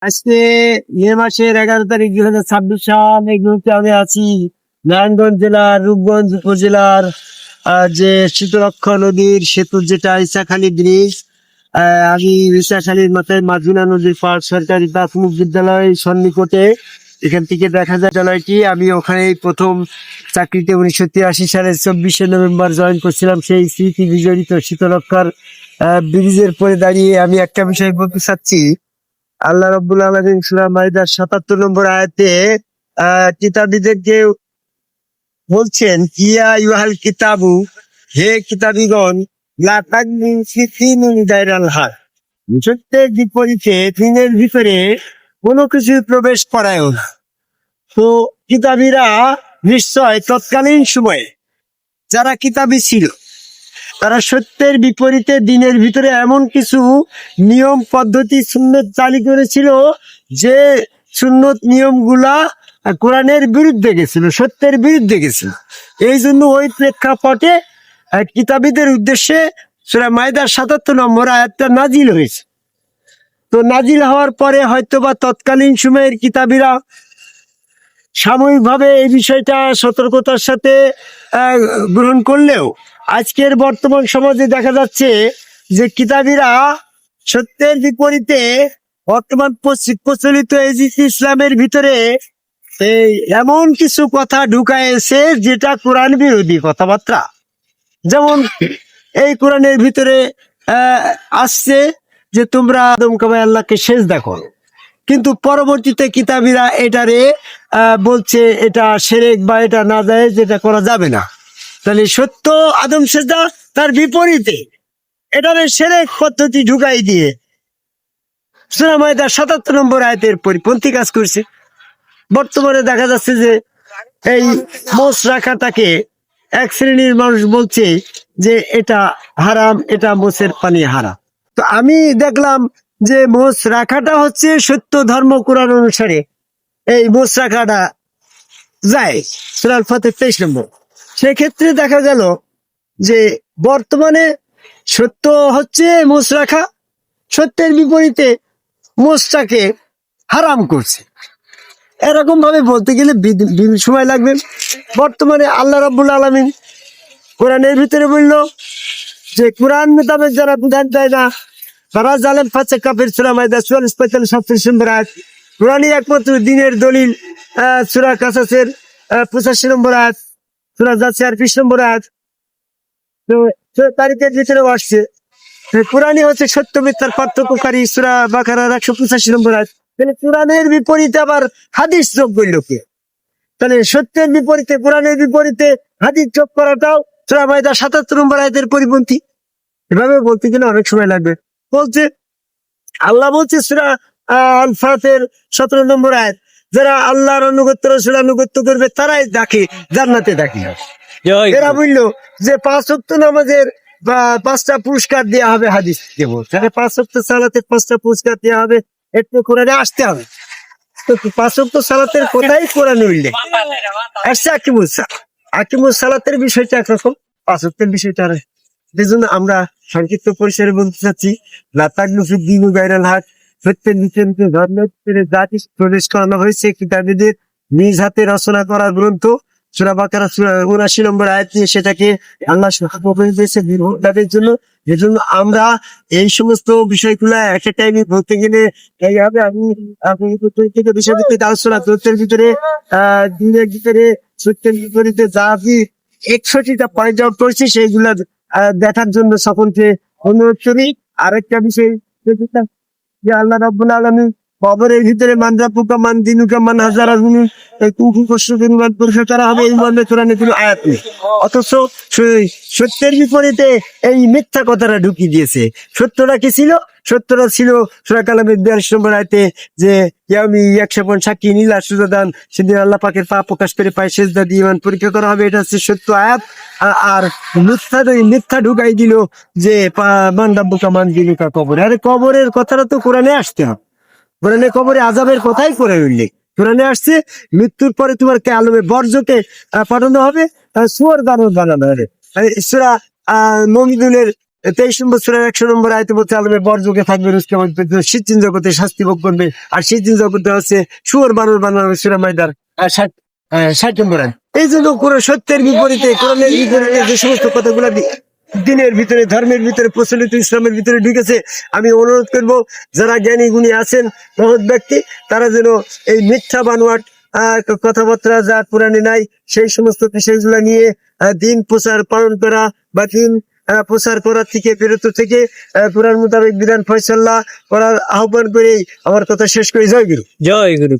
আজকে মে মাসের 11 তারিখ 2026 সাল। এই মুহূর্তে আমি আছি নারায়ণগঞ্জ জেলার রূপগঞ্জ উপজেলার যে শীতলক্ষ্যা নদীর সেতু, যেটা ইসাখালী ব্রিজ। আমি ইসাখালীর মাথায় মাঝুনা নদীর পার সরকারি প্রাথমিক বিদ্যালয় সন্নিকটে। এখান থেকে দেখা যায় বিদ্যালয়টি। আমি ওখানে প্রথম চাকরিতে 1983 সালের 24শে নভেম্বর জয়েন করছিলাম। সেই স্মৃতি বিজড়িত শীতলক্ষ্যার ব্রিজের পরে দাঁড়িয়ে আমি একটা বিষয় বলতে চাচ্ছি। আল্লাহ রাব্বুল আলামিন সূরা মাইদার 77 নম্বর আয়াতে কিতাবীদেরকে বলছেন, ইয়া আইয়ুহাল কিতাবু, হে কিতাবীগণ, লা তাগলু ফি দীনিন গায়রাল হক। সত্যের বিপরীতে দিনের ভিতরে কোনো কিছু প্রবেশ করায়ও না। তো কিতাবীরা নিশ্চয় তৎকালীন সময়ে যারা কিতাবী ছিল, তারা সত্যের বিপরীতে দিনের ভিতরে এমন কিছু নিয়ম পদ্ধতি সুন্নত চালু করেছিল, যে সুন্নত নিয়মগুলা কোরআনের বিরুদ্ধে গেছিল, সত্যের বিরুদ্ধে গেছিল। এই জন্য ওই প্রেক্ষাপটে কিতাবীদের উদ্দেশ্যে সূরা মাইদার 77 নম্বর আয়াতটা নাজিল হয়েছে। তো নাজিল হওয়ার পরে হয়তোবা তৎকালীন সময়ের কিতাবীরা সাময়িকভাবে এই বিষয়টা সতর্কতার সাথে গ্রহণ করলেও আজকের বর্তমান সমাজে দেখা যাচ্ছে যে কিতাবীরা সত্যের বিপরীতে বর্তমান প্রচলিত এই যে ইসলামের ভিতরে এই এমন কিছু কথা ঢুকাইছে যেটা কোরআন বিরোধী কথাবার্তা। যেমন এই কোরআনের ভিতরে আসছে যে তোমরা আদম কাবায় আল্লাহকে সেজদা করো, কিন্তু পরবর্তীতে কিতাবীরা এটারে বলছে এটা শিরক বা এটা নাজায়েজ, যেটা করা যাবে না। তাহলে সত্য আদম সেজদা, তার বিপরীতে এটারে শিরক পদ্ধতি ঢুকাই দিয়ে সূরা মাইদার 77 নম্বর আয়াতের পরিপন্থী কাজ করছে। বর্তমানে দেখা যাচ্ছে যে এই মোষ রাখাটাকে এক শ্রেণীর মানুষ বলছে যে এটা হারাম, এটা মোষের পানি হারাম। তো আমি দেখলাম যে মোষ রাখাটা হচ্ছে সত্য ধর্ম কোরআন অনুসারে এই মোষ রাখাটা যায়, সূরা আল ফাতির 23 নম্বর। সেক্ষেত্রে দেখা গেল যে বর্তমানে সত্য হচ্ছে মোষ রাখা, সত্যের বিপরীতে মোষটাকে হারাম করছে। এরকম ভাবে বলতে গেলে সময় লাগবে। বর্তমানে আল্লাহ রাব্বুল আলামিন কোরআনের ভিতরে বলল যে কোরআন মোতাবেক যারা বিধান দেয় না তারা জালেম ফাঁসে কাফের। সূরা মাইদা 44-45-47 নম্বর আয়াত। কোরআনই একমাত্র দিনের দলিল। সূরা কাসাসের 85 নম্বর আয়াত, সূরা জাসিয়ার 20 নম্বর আয়াত। তো তারিখের ভিতরে আসছে কোরআনই হচ্ছে সত্য মিথ্যার পার্থক্যকারী। সূরা বাকারার 185 নম্বর আয়াত। তাহলে কোরআনের বিপরীতে আবার হাদিস যোগ করল কে? তাহলে সত্যের বিপরীতে কোরআনের বিপরীতে হাদিস যোগ করাটাও সূরা মাইদা 77 নম্বর আয়াতের পরিপন্থী। এভাবে বলতে গেলে অনেক সময় লাগবে। বলছে আল্লাহ বলছে সূরা আল ফাতির 17 নম্বর আয়াত, যারা আল্লাহর আনুগত্য রাসূলের আনুগত্য করবে তারাই ডাকে জান্নাতে ডাকে। এরা বললো যে 5 ওয়াক্ত নামাজের 5টা পুরস্কার দেওয়া হবে। হাদিস দেবো তাহলে 5 ওয়াক্ত সালাতের 5টা পুরস্কার দেওয়া হবে, একটু কোরআনে আসতে হবে। তো 5 ওয়াক্ত সালাতের কোথায় কোরআনে উল্লেখ আসছে? আকিমুস সালাতের বিষয়টা একরকম, 5 ওয়াক্তের বিষয়টা আর। এই জন্য আমরা সংক্ষিপ্ত পরিসরে বলতে চাচ্ছি, লা তাগলু ফি দীনি গায়রাল হক। সত্যের বিপরীতে ধর্মের ভিতরে যা কিছু প্রবেশ করানো হয়েছে কিতাবীদের নিজ হাতে রচনা করা গ্রন্থ, সূরা বাকারা 79 নম্বর আয়াত নিয়ে সেটাকে আল্লাহ সুবহানাহু দিয়েছে বিরোধীদের জন্য। এজন্য আমরা এই সমস্ত বিষয়গুলো একটা টাইমে বলতে গেলে এইভাবে আমি থেকে বিষয়ভিত্তিক আলোচনা তথ্যের ভিতরে দিনের ভিতরে সত্যের বিপরীতে যা আমি 61টা পয়েন্ট আউট করেছি সেইগুলা দেখার জন্য সকলকে অনুরোধ করি। আরেকটা বিষয় যে আল্লাহ রাব্বুল আলামিন কবরের ভিতরে মানরা পোকা মান দিনুকা মান হাজারা কুকু কষ্ট পরিমাণ পরিষ্কার করা হবে, এই মর্মে কোরআনে কোনো আয়াত নেই। অথচ সত্যের বিপরীতে এই মিথ্যা কথাটা ঢুকিয়ে দিয়েছে। সত্যটা কি ছিল? সত্যটা ছিল সূরা কালামের 42 নম্বর আয়াতে যে ইয়ামি 100 সাক্ষী নীলা সুজাদান, সেদিন আল্লাহ পাকের পা প্রকাশ করে পায়ে সেজদা দিয়ে ইমান পরীক্ষা করা হবে। এটা হচ্ছে সত্য আয়াত। আর মিথ্যা ঢুকাই দিল যে মান্দাব্বুকা মান দিনুকা কবর। আরে কবরের কথাটা তো কোরআনে আসতে হবে। কোরআনে কবরে আযাবের কথাই করে উল্লেখ কোরআনে আসছে। মৃত্যুর পরে তোমার কে আলমে বর্জ্যকে পাঠানো হবে, সুয়ার দানব বানানো হবে। সূরা মুমিনুনের 23 নম্বর সূরার 100 নম্বর আয়াতে বলছে আলমে বর্জকে থাকবে রুজকে শীতদিন জগতে শাস্তি ভোগ করবে। আর শীতদিন জগতে হচ্ছে শুয়োর বানর বানানো সূরা মাইদার 60 নম্বর আয়াত। এই জন্য কোন সত্যের বিপরীতে কোরআনের বিপরীতে যে সমস্ত কথাগুলো দিনের ভিতরে ধর্মের ভিতরে প্রচলিত ইসলামের ভিতরে ঢুকেছে, আমি অনুরোধ করব যারা জ্ঞানী গুণী আছেন মহৎ ব্যক্তি তারা যেন এই মিথ্যা বানোয়াট কথাবার্তা যা কোরআনে নাই সেই সমস্ত বিষয়গুলো নিয়ে দিন প্রচার পালন করা বা দিন প্রচার করার থেকে বিরত থেকে কোরআন মোতাবেক বিধান ফয়সালা করার আহ্বান করেই আমার কথা শেষ করি। জয় গুরু। জয় গুরু।